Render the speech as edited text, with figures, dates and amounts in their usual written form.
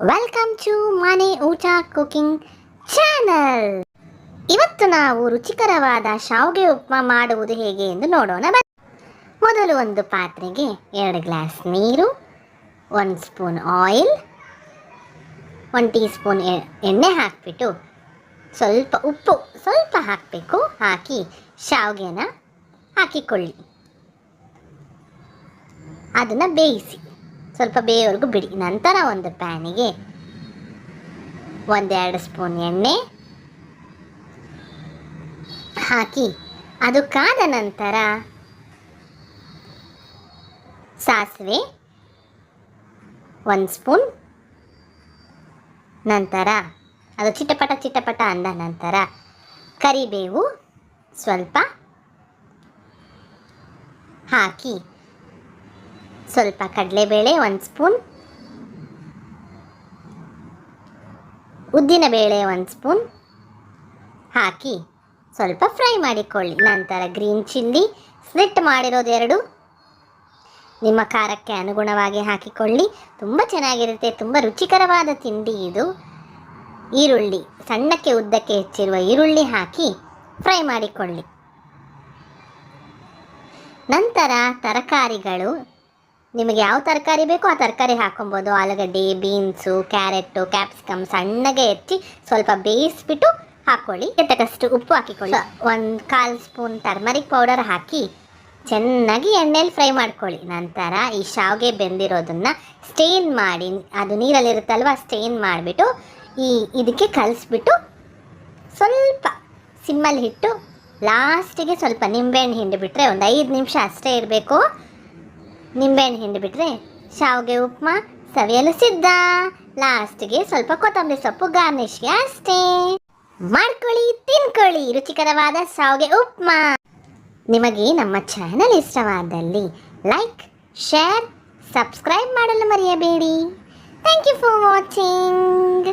Welcome to ಮನೆ ಊಟ cooking channel. ಇವತ್ತು ನಾವು ರುಚಿಕರವಾದ ಶಾವಿಗೆ ಉಪ್ಮಾ ಮಾಡುವುದು ಹೇಗೆ ಎಂದು ನೋಡೋಣ. ಮೊದಲು ಒಂದು ಪಾತ್ರೆಗೆ 2 ಗ್ಲಾಸ್ ನೀರು, 1 ಸ್ಪೂನ್ ಆಯಿಲ್, 1 ಟೀ ಸ್ಪೂನ್ ಎಣ್ಣೆ ಹಾಕಿಬಿಟ್ಟು ಸ್ವಲ್ಪ ಉಪ್ಪು ಸ್ವಲ್ಪ ಹಾಕಬೇಕು. ಹಾಕಿ ಶಾವಿಗೆನ ಹಾಕಿಕೊಳ್ಳಿ. ಅದನ್ನು ಬೇಯಿಸಿ ಸ್ವಲ್ಪ ಬೇಯೋವರೆಗೂ ಬಿಡಿ. ನಂತರ ಒಂದು ಪ್ಯಾನಿಗೆ 1-2 ಸ್ಪೂನ್ ಎಣ್ಣೆ ಹಾಕಿ ಅದು ಕಾದ ನಂತರ ಸಾಸಿವೆ 1 ಸ್ಪೂನ್, ನಂತರ ಅದು ಚಿಟಪಟ ಅಂದ ನಂತರ ಕರಿಬೇವು ಸ್ವಲ್ಪ ಹಾಕಿ ಸ್ವಲ್ಪ ಕಡಲೆಬೇಳೆ 1 ಸ್ಪೂನ್, ಉದ್ದಿನಬೇಳೆ 1 ಸ್ಪೂನ್ ಹಾಕಿ ಸ್ವಲ್ಪ ಫ್ರೈ ಮಾಡಿಕೊಳ್ಳಿ. ನಂತರ ಗ್ರೀನ್ ಚಿಲ್ಲಿ ಸ್ಲಿಟ್ ಮಾಡಿರೋದು 2 ನಿಮ್ಮ ಖಾರಕ್ಕೆ ಅನುಗುಣವಾಗಿ ಹಾಕಿಕೊಳ್ಳಿ. ತುಂಬ ಚೆನ್ನಾಗಿರುತ್ತೆ, ತುಂಬ ರುಚಿಕರವಾದ ತಿಂಡಿ ಇದು. ಈರುಳ್ಳಿ ಸಣ್ಣಕ್ಕೆ ಉದ್ದಕ್ಕೆ ಹೆಚ್ಚಿರುವ ಈರುಳ್ಳಿ ಹಾಕಿ ಫ್ರೈ ಮಾಡಿಕೊಳ್ಳಿ. ನಂತರ ತರಕಾರಿಗಳು ನಿಮಗೆ ಯಾವ ತರಕಾರಿ ಬೇಕೋ ಆ ತರಕಾರಿ ಹಾಕೊಬೋದು. ಆಲೂಗಡ್ಡೆ, ಬೀನ್ಸು, ಕ್ಯಾರೆಟು, ಕ್ಯಾಪ್ಸಿಕಮ್ ಸಣ್ಣಗೆ ಹೆಚ್ಚಿ ಸ್ವಲ್ಪ ಬೇಯಿಸ್ಬಿಟ್ಟು ಹಾಕ್ಕೊಳ್ಳಿ. ತಕ್ಕಷ್ಟು ಉಪ್ಪು ಹಾಕಿಕೊಳ್ಳಿ. 1/4 ಸ್ಪೂನ್ ಟರ್ಮರಿಕ್ ಪೌಡರ್ ಹಾಕಿ ಚೆನ್ನಾಗಿ ಎಣ್ಣೆಯಲ್ಲಿ ಫ್ರೈ ಮಾಡ್ಕೊಳ್ಳಿ. ನಂತರ ಈ ಶಾವಿಗೆ ಬೆಂದಿರೋದನ್ನು ಸ್ಟೇನ್ ಮಾಡಿ, ಅದು ನೀರಲ್ಲಿರುತ್ತಲ್ವ, ಸ್ಟೇನ್ ಮಾಡಿಬಿಟ್ಟು ಇದಕ್ಕೆ ಕಲಿಸ್ಬಿಟ್ಟು ಸ್ವಲ್ಪ ಸಿಮ್ಮಲ್ಲಿ ಇಟ್ಟು ಲಾಸ್ಟಿಗೆ ಸ್ವಲ್ಪ ನಿಂಬೆಹಣ್ಣು ಹಿಂಡಿಬಿಟ್ರೆ, ಒಂದು 5 ನಿಮಿಷ ಅಷ್ಟೇ ಇರಬೇಕು. ನಿಂಬೆಹಣ್ಣು ಹಿಂಡಿಬಿಟ್ರೆ ಶಾವಿಗೆ ಉಪ್ಮಾ ಸವಿಯಲು ಸಿದ್ಧ. ಲಾಸ್ಟಿಗೆ ಸ್ವಲ್ಪ ಕೊತ್ತಂಬರಿ ಸೊಪ್ಪು ಗಾರ್ನಿಷ್ಗೆ ಅಷ್ಟೇ. ಮಾಡ್ಕೊಳ್ಳಿ, ತಿನ್ಕೊಳ್ಳಿ ರುಚಿಕರವಾದ ಶಾವಿಗೆ ಉಪ್ಮಾ. ನಿಮಗೆ ನಮ್ಮ ಚಾನಲ್ ಇಷ್ಟವಾದಲ್ಲಿ ಲೈಕ್, ಶೇರ್, ಸಬ್ಸ್ಕ್ರೈಬ್ ಮಾಡಲು ಮರೆಯಬೇಡಿ. Thank you for watching.